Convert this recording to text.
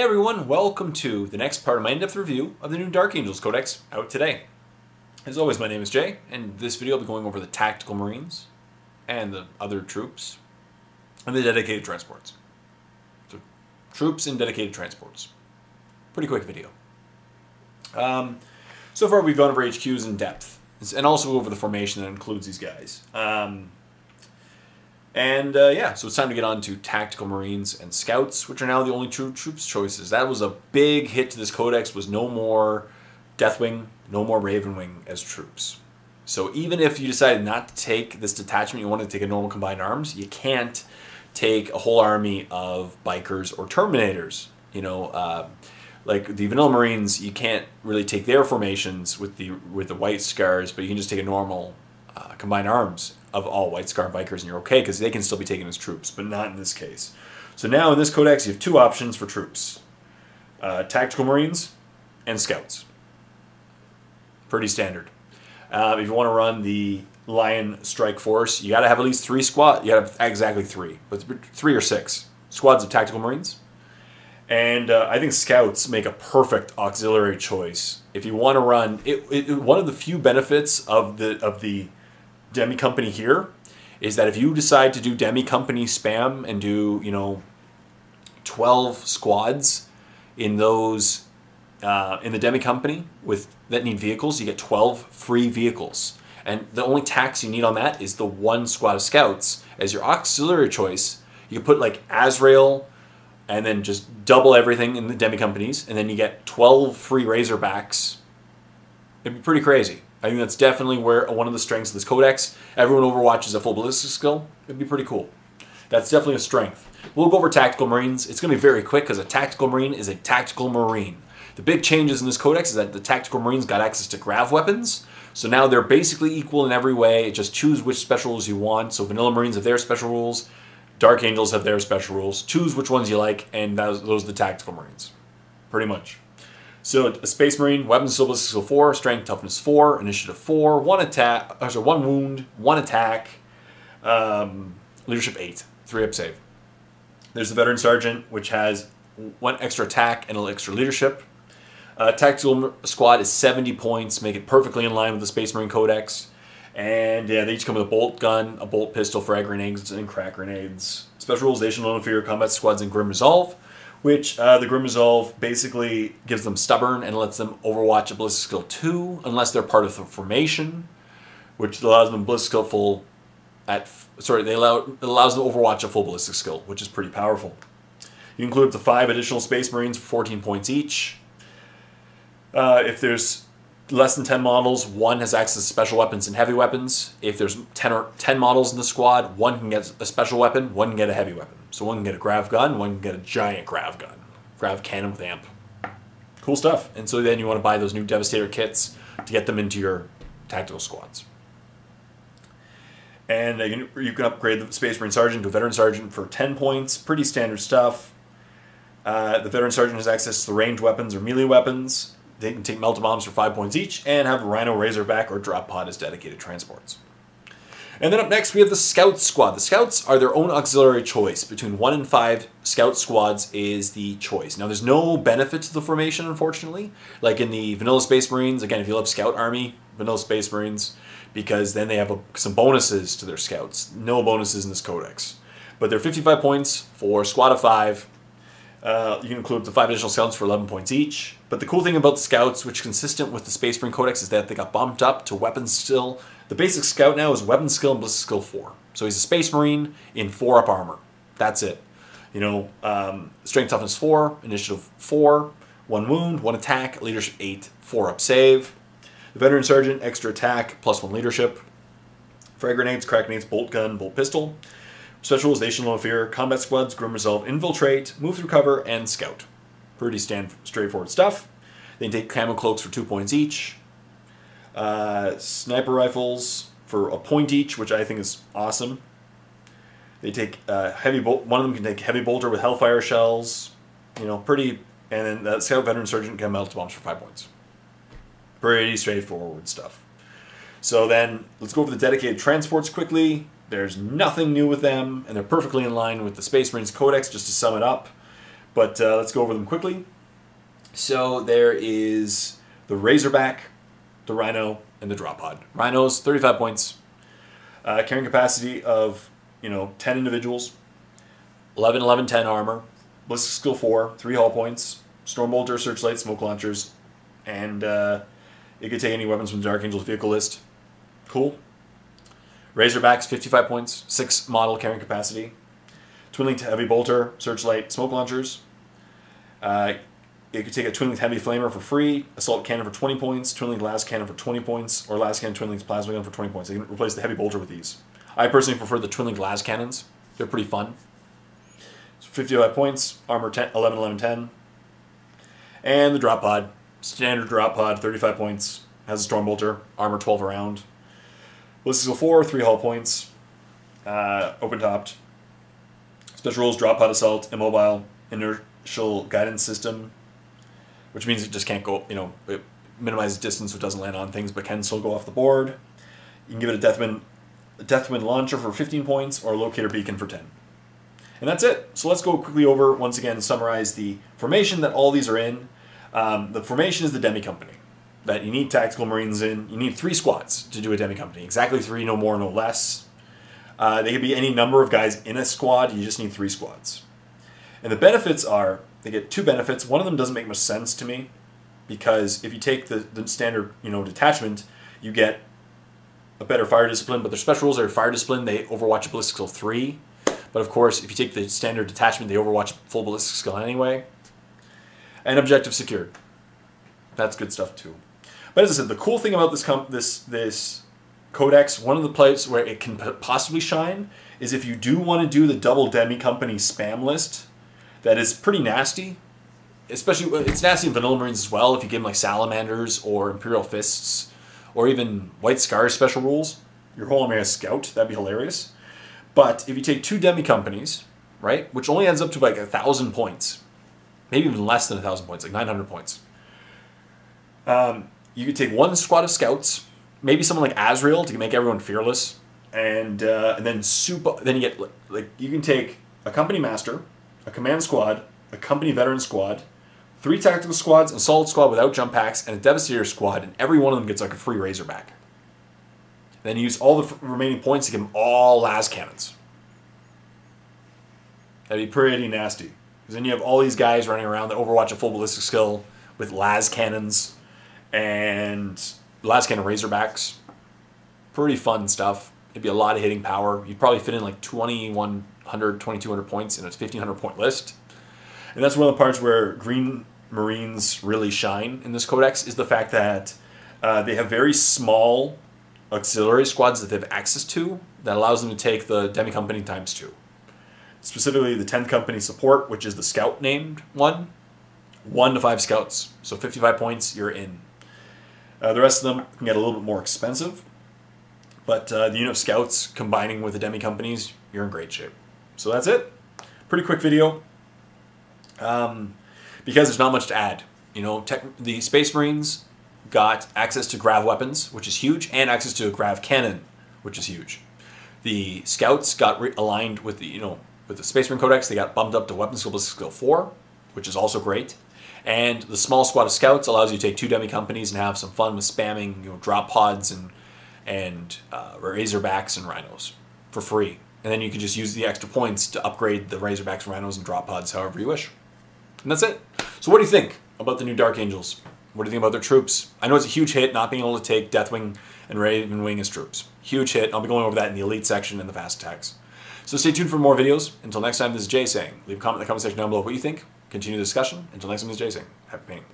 Hey everyone, welcome to the next part of my in-depth review of the new Dark Angels Codex out today. As always, my name is Jay, and this video I'll be going over the Tactical Marines and the other troops and the dedicated transports. So, troops and dedicated transports. Pretty quick video. So far we've gone over HQs in depth, and also over the formation that includes these guys. Yeah, so it's time to get on to Tactical Marines and Scouts, which are now the only true troops choices. That was a big hit to this codex, was no more Deathwing, no more Ravenwing as troops. So even if you decided not to take this detachment, you want to take a normal combined arms, you can't take a whole army of Bikers or Terminators. You know, like the Vanilla Marines, you can't really take their formations with the White Scars, but you can just take a normal combined arms of all White Scar Bikers and you're okay, because they can still be taken as troops, but not in this case. So now in this codex you have two options for troops. Tactical Marines and Scouts. Pretty standard. If you want to run the Lion Strike Force, you got to have at least 3 squads. You got to have exactly 3, but 3 or 6 squads of Tactical Marines. And I think Scouts make a perfect auxiliary choice. If you want to run, one of the few benefits of the Demi Company here is that if you decide to do Demi Company spam and do, you know, 12 squads in those in the Demi Company that need vehicles, you get 12 free vehicles. And the only tax you need on that is the 1 squad of Scouts as your auxiliary choice. You can put like Azrael and then just double everything in the Demi Companies, and then you get 12 free Razorbacks. It'd be pretty crazy. I think that's definitely one of the strengths of this codex. Everyone Overwatch a full ballistic skill. It'd be pretty cool. That's definitely a strength. We'll go over Tactical Marines. It's going to be very quick because a Tactical Marine is a Tactical Marine. The big changes in this codex is that the Tactical Marines got access to grav weapons. So now they're basically equal in every way. Just choose which special rules you want. So Vanilla Marines have their special rules. Dark Angels have their special rules. Choose which ones you like, and those are the Tactical Marines. Pretty much. So a Space Marine, Weapons Skill, Ballistic Skill 4, Strength, Toughness 4, Initiative 4, 1 attack, 1 wound, 1 attack, Leadership 8, 3 up save. There's the Veteran Sergeant, which has 1 extra attack and 1 extra leadership. Tactical Squad is 70 points, make it perfectly in line with the Space Marine Codex. And yeah, they each come with a bolt gun, a bolt pistol, frag grenades, and crack grenades. Special rules, they should no inferior combat squads and Grim Resolve, which the Grim Resolve basically gives them stubborn and lets them overwatch a ballistic skill 2 unless they're part of the formation, which allows them ballistic skill full at it allows them to overwatch a full ballistic skill, which is pretty powerful. You include up to 5 additional Space Marines for 14 points each. If there's less than 10 models, 1 has access to special weapons and heavy weapons. If there's 10 models in the squad, 1 can get a special weapon, 1 can get a heavy weapon. So 1 can get a grav gun, 1 can get a giant grav gun. Grav cannon with amp. Cool stuff. And so then you want to buy those new Devastator kits to get them into your tactical squads. And you can upgrade the Space Marine Sergeant to a Veteran Sergeant for 10 points. Pretty standard stuff. The Veteran Sergeant has access to the ranged weapons or melee weapons. They can take Melta Bombs for 5 points each, and have Rhino Razorback or Drop Pod as dedicated transports. And then up next we have the Scout Squad. The Scouts are their own auxiliary choice. Between 1 and 5 Scout Squads is the choice. Now there's no benefit to the formation, unfortunately. Like in the Vanilla Space Marines, again, if you love Scout Army, Vanilla Space Marines, because then they have some bonuses to their Scouts. No bonuses in this codex. But they're 55 points for a squad of 5. You can include up to 5 additional Scouts for 11 points each. But the cool thing about the Scouts, which is consistent with the Space Marine Codex, is that they got bumped up to Weapons Skill. The basic Scout now is Weapons Skill and Ballistic Skill 4. So he's a Space Marine in 4 up armor. That's it. You know, Strength, Toughness 4, Initiative 4, 1 wound, 1 attack, Leadership 8, 4 up save. The Veteran Sergeant, extra attack, plus 1 leadership. Frag grenades, crack grenades, bolt gun, bolt pistol. Special rules, no fear, combat squads, Grim Resolve, infiltrate, move through cover, and scout. Pretty straightforward stuff. They can take camo cloaks for 2 points each. Sniper rifles for 1 point each, which I think is awesome. They take one of them can take heavy bolter with hellfire shells. You know, pretty. And then the Scout Veteran Sergeant can melt bombs for 5 points. Pretty straightforward stuff. So then let's go over the dedicated transports quickly. There's nothing new with them, and they're perfectly in line with the Space Marines Codex, just to sum it up. But let's go over them quickly. So there is the Razorback, the Rhino, and the Drop Pod. Rhinos, 35 points. Carrying capacity of, 10 individuals. 11, 11, 10 armor. Ballistic skill 4, 3 hull points. Stormbolter, Searchlight, Smoke Launchers. And it could take any weapons from the Dark Angels vehicle list. Cool. Razorbacks, 55 points. 6 model carrying capacity. Twin-linked Heavy Bolter, Searchlight, Smoke Launchers. It could take a Twin-linked Heavy Flamer for free. Assault Cannon for 20 points. Twin-linked Las Cannon for 20 points. Or Las Cannon Twin-linked Plasma Gun for 20 points. They can replace the Heavy Bolter with these. I personally prefer the Twin-linked Las Cannons. They're pretty fun. So 55 points. Armor 10, 11, 11, 10. And the Drop Pod. Standard Drop Pod, 35 points. Has a Stormbolter. Armor 12 around. Ballistic skill 4, 3 hull points. Open-topped. Special rules, Drop Pod Assault, Immobile, Inertial Guidance System, which means it just can't go, it minimizes distance so it doesn't land on things, but can still go off the board. You can give it a Deathwind Launcher for 15 points, or a Locator Beacon for 10. And that's it. So let's go quickly over, once again, and summarize the formation that all these are in. The formation is the Demi Company, that you need Tactical Marines in. You need 3 squads to do a Demi Company. Exactly 3, no more, no less. They could be any number of guys in a squad. You just need 3 squads. And the benefits are, they get 2 benefits. One of them doesn't make much sense to me, because if you take the standard detachment, you get a better fire discipline, but their special rules are fire discipline. They overwatch a ballistic skill 3. But of course, if you take the standard detachment, they overwatch full ballistic skill anyway. And objective secured. That's good stuff too. But as I said, the cool thing about this Codex, one of the places where it can possibly shine is if you do want to do the double Demi Company spam list. That is pretty nasty. Especially, it's nasty in Vanilla Marines as well if you give them like Salamanders or Imperial Fists or even White Scars special rules. Your whole army has Scout, that'd be hilarious. But if you take 2 Demi Companies, right, which only adds up to like 1,000 points, maybe even less than 1,000 points, like 900 points. You could take 1 squad of Scouts, maybe someone like Azrael to make everyone fearless, and then you get you can take a Company Master, a Command Squad, a Company Veteran Squad, 3 Tactical Squads, a Solid Squad without jump packs, and a Devastator Squad, and every one of them gets like a free Razorback. Then you use all the remaining points to give them all Las Cannons. That'd be pretty nasty. Because then you have all these guys running around that overwatch a full ballistic skill with Las Cannons and Las Cannon Razorbacks. Pretty fun stuff. It'd be a lot of hitting power. You'd probably fit in like 2,100, 2,200 points in a 1,500 point list. And that's one of the parts where Green Marines really shine in this codex, is the fact that they have very small auxiliary squads that they have access to that allows them to take the Demi Company ×2. Specifically the 10th Company Support, which is the Scout named one. 1 to 5 Scouts. So 55 points, you're in. The rest of them can get a little bit more expensive. But the unit of Scouts combining with the Demi Companies, you're in great shape. So that's it. Pretty quick video. Because there's not much to add. The Space Marines got access to grav weapons, which is huge, and access to a grav cannon, which is huge. The Scouts got aligned with the Space Marine Codex. They got bumped up to Weapon Skill Ballistic Skill 4, which is also great. And the small squad of Scouts allows you to take 2 Demi Companies and have some fun with spamming, drop pods and Razorbacks and Rhinos for free. And then you can just use the extra points to upgrade the Razorbacks, Rhinos, and drop pods however you wish. And that's it. So what do you think about the new Dark Angels? What do you think about their troops? I know it's a huge hit not being able to take Deathwing and Ravenwing as troops. Huge hit. I'll be going over that in the Elite section and the Fast Attacks. So stay tuned for more videos. Until next time, this is Jay saying, leave a comment in the comment section down below what you think. Continue the discussion. Until next time, this is Jay saying, happy painting.